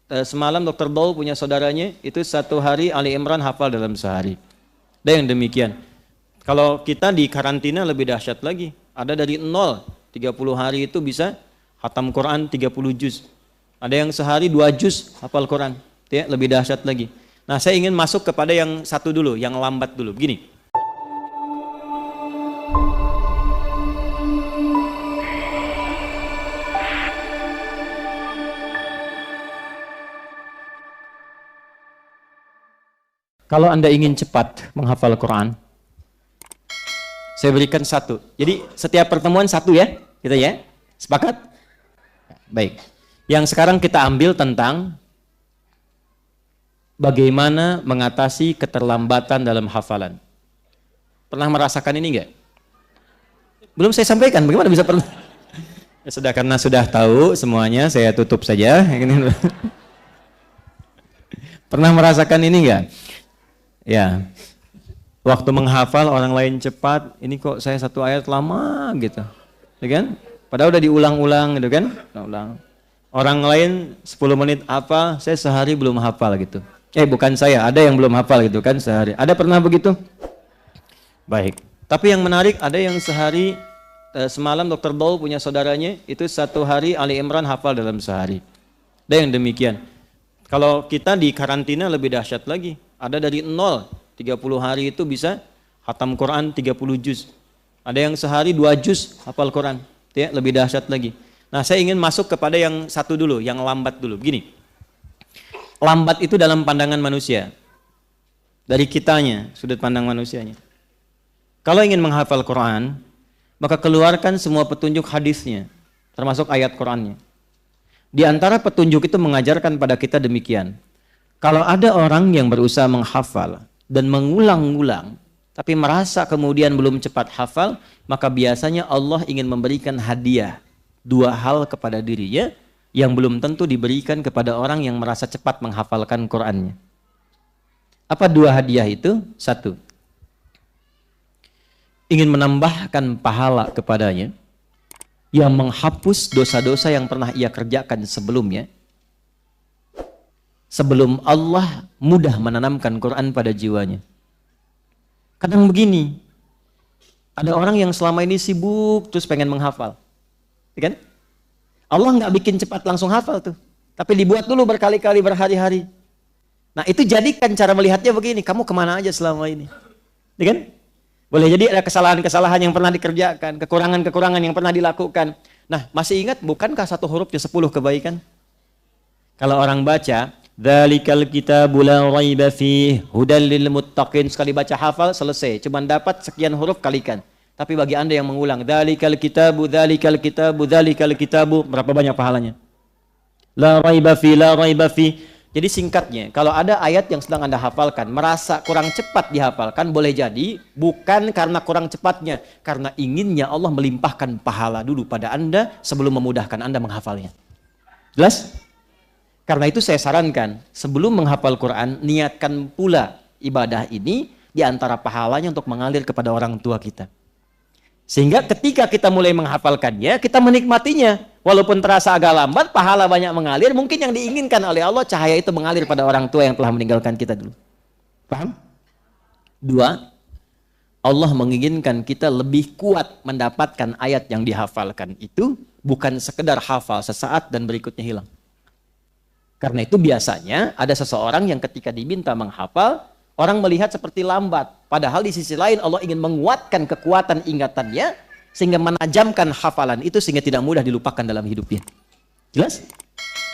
Semalam Dr. Daul punya saudaranya, itu satu hari Ali Imran hafal dalam sehari. Ada yang demikian. Kalau kita di karantina lebih dahsyat lagi. Ada dari 0, 30 hari itu bisa khatam Quran 30 juz. Ada yang sehari 2 juz hafal Quran. Ya, lebih dahsyat lagi. Nah, saya ingin masuk kepada yang satu dulu, yang lambat dulu. Begini. Kalau Anda ingin cepat menghafal Quran, saya berikan satu. Jadi setiap pertemuan satu ya, gitu ya. Sepakat? Baik. Yang sekarang kita ambil tentang bagaimana mengatasi keterlambatan dalam hafalan. Pernah merasakan ini enggak? Belum saya sampaikan, bagaimana bisa pernah? Ya sudah, karena sudah tahu semuanya, saya tutup saja. Pernah merasakan ini enggak? Ya, waktu menghafal orang lain cepat, ini kok saya satu ayat lama gitu, ya kan? Padahal udah diulang-ulang gitu kan? Ulang. Orang lain 10 menit apa, saya sehari belum hafal gitu. Bukan saya, ada yang belum hafal gitu kan sehari. Ada pernah begitu? Baik. Tapi yang menarik, ada yang sehari, semalam Dr. Daul punya saudaranya, itu satu hari Ali Imran hafal dalam sehari. Ada yang demikian. Kalau kita di karantina lebih dahsyat lagi. Ada dari 0, 30 hari itu bisa khatam Quran 30 juz. Ada yang sehari 2 juz hafal Quran. Ya, lebih dahsyat lagi. Nah, saya ingin masuk kepada yang satu dulu, yang lambat dulu. Begini. Lambat itu dalam pandangan manusia. Dari kitanya, sudut pandang manusianya. Kalau ingin menghafal Quran, maka keluarkan semua petunjuk hadisnya, termasuk ayat Qurannya. Di antara petunjuk itu mengajarkan pada kita demikian. Kalau ada orang yang berusaha menghafal dan mengulang-ulang, tapi merasa kemudian belum cepat hafal, maka biasanya Allah ingin memberikan hadiah 2 hal kepada dirinya yang belum tentu diberikan kepada orang yang merasa cepat menghafalkan Qur'annya. Apa 2 hadiah itu? 1, ingin menambahkan pahala kepadanya yang menghapus dosa-dosa yang pernah ia kerjakan sebelumnya, sebelum Allah mudah menanamkan Quran pada jiwanya. Kadang begini, ada orang yang selama ini sibuk terus pengen menghafal, ya kan? Allah nggak bikin cepat langsung hafal tuh, tapi dibuat dulu berkali-kali, berhari-hari. Nah, itu jadikan cara melihatnya begini, kamu kemana aja selama ini, ya kan? Boleh jadi ada kesalahan-kesalahan yang pernah dikerjakan, kekurangan-kekurangan yang pernah dilakukan. Nah, masih ingat bukankah 1 hurufnya 10 kebaikan? Kalau orang baca Dzalikal kitabu la raiba fihi hudal lil muttaqin, sekali baca hafal selesai, cuma dapat sekian huruf kalikan. Tapi bagi Anda yang mengulang dzalikal kitabu, dzalikal kitabu, dzalikal kitabu, berapa banyak pahalanya? La raiba fi, la raiba fi. Jadi singkatnya, kalau ada ayat yang sedang Anda hafalkan, merasa kurang cepat dihafalkan, boleh jadi bukan karena kurang cepatnya, karena inginnya Allah melimpahkan pahala dulu pada Anda sebelum memudahkan Anda menghafalnya. Jelas? Karena itu saya sarankan, sebelum menghafal Quran, niatkan pula ibadah ini di antara pahalanya untuk mengalir kepada orang tua kita. Sehingga ketika kita mulai menghafalkannya, kita menikmatinya. Walaupun terasa agak lambat, pahala banyak mengalir, mungkin yang diinginkan oleh Allah, cahaya itu mengalir pada orang tua yang telah meninggalkan kita dulu. Paham? 2, Allah menginginkan kita lebih kuat mendapatkan ayat yang dihafalkan itu, bukan sekedar hafal sesaat dan berikutnya hilang. Karena itu biasanya ada seseorang yang ketika diminta menghafal, orang melihat seperti lambat. Padahal di sisi lain Allah ingin menguatkan kekuatan ingatannya, sehingga menajamkan hafalan itu sehingga tidak mudah dilupakan dalam hidupnya. Jelas?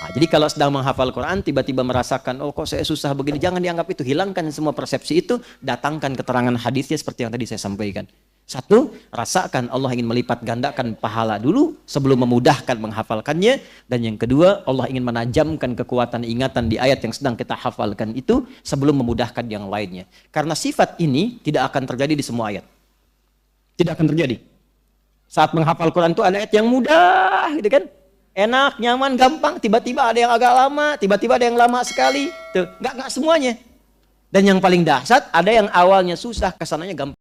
Nah, jadi kalau sedang menghafal Quran, tiba-tiba merasakan, oh kok saya susah begini, jangan dianggap itu. Hilangkan semua persepsi itu, datangkan keterangan hadisnya seperti yang tadi saya sampaikan. 1, rasakan Allah ingin melipat gandakan pahala dulu sebelum memudahkan menghafalkannya. Dan yang kedua, Allah ingin menajamkan kekuatan ingatan di ayat yang sedang kita hafalkan itu sebelum memudahkan yang lainnya. Karena sifat ini tidak akan terjadi di semua ayat. Tidak akan terjadi. Saat menghafal Quran itu ada ayat yang mudah, gitu kan? Enak, nyaman, gampang. Tiba-tiba ada yang agak lama, tiba-tiba ada yang lama sekali. Tuh, nggak semuanya. Dan yang paling dahsyat, ada yang awalnya susah, kesananya gampang.